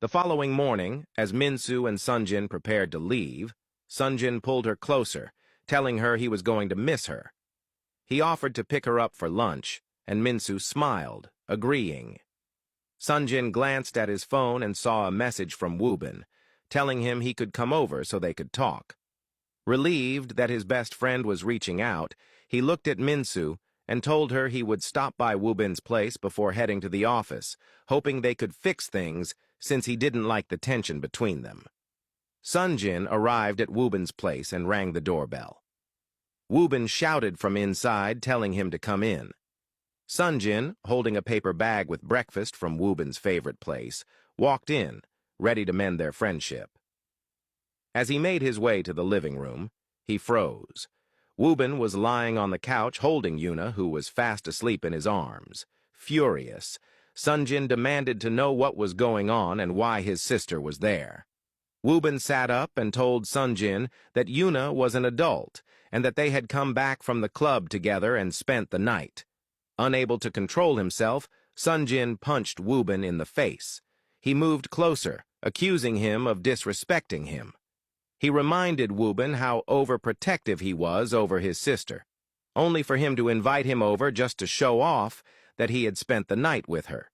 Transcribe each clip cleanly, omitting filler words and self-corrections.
The following morning, as Minsu and Sonjin prepared to leave, Sonjin pulled her closer, telling her he was going to miss her. He offered to pick her up for lunch, and Minsu smiled, agreeing. Sonjin glanced at his phone and saw a message from Woobin, telling him he could come over so they could talk. Relieved that his best friend was reaching out, he looked at Minsu and told her he would stop by Woobin's place before heading to the office, hoping they could fix things since he didn't like the tension between them. Sonjin arrived at Woobin's place and rang the doorbell. Woobin shouted from inside, telling him to come in. Sonjin, holding a paper bag with breakfast from Woobin's favorite place, walked in, ready to mend their friendship. As he made his way to the living room, he froze. Woobin was lying on the couch holding Yuna, who was fast asleep in his arms. Furious, Sonjin demanded to know what was going on and why his sister was there. Woobin sat up and told Sonjin that Yuna was an adult and that they had come back from the club together and spent the night. Unable to control himself, Sonjin punched Woobin in the face. He moved closer, accusing him of disrespecting him. He reminded Woobin how overprotective he was over his sister, only for him to invite him over just to show off that he had spent the night with her.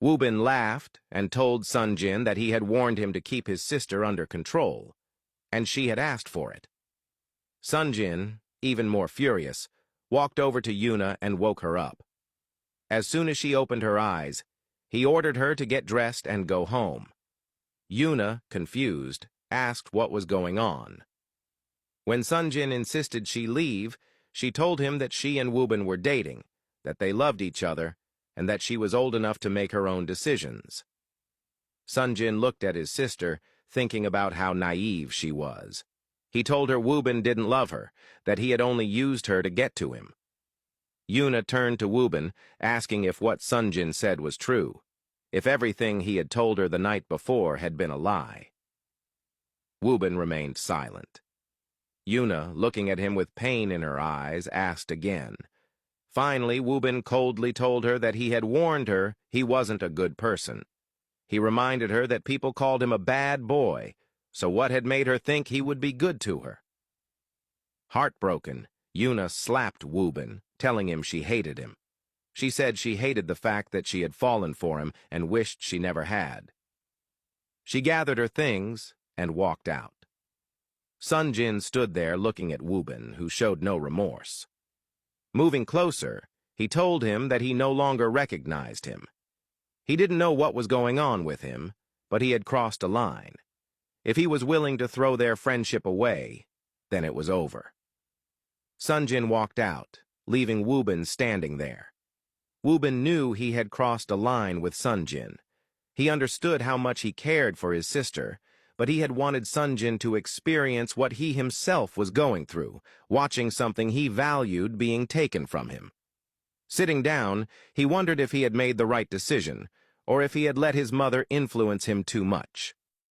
Woobin laughed and told Sonjin that he had warned him to keep his sister under control, and she had asked for it. Sonjin, even more furious, walked over to Yuna and woke her up. As soon as she opened her eyes, he ordered her to get dressed and go home. Yuna, confused, asked what was going on. When Sonjin insisted she leave, she told him that she and Woobin were dating, that they loved each other, and that she was old enough to make her own decisions. Sonjin looked at his sister, thinking about how naive she was. He told her Woobin didn't love her, that he had only used her to get to him. Yuna turned to Woobin, asking if what Sonjin said was true, if everything he had told her the night before had been a lie. Woobin remained silent. Yuna, looking at him with pain in her eyes, asked again. Finally, Woobin coldly told her that he had warned her he wasn't a good person. He reminded her that people called him a bad boy, so what had made her think he would be good to her? Heartbroken, Yuna slapped Woobin, telling him she hated him. She said she hated the fact that she had fallen for him and wished she never had. She gathered her things and walked out. Sonjin stood there looking at Woobin, who showed no remorse. Moving closer, he told him that he no longer recognized him. He didn't know what was going on with him, but he had crossed a line. If he was willing to throw their friendship away, then it was over. Sonjin walked out, leaving Woobin standing there. Woobin knew he had crossed a line with Sonjin. He understood how much he cared for his sister, but he had wanted Sonjin to experience what he himself was going through, watching something he valued being taken from him. Sitting down, he wondered if he had made the right decision, or if he had let his mother influence him too much.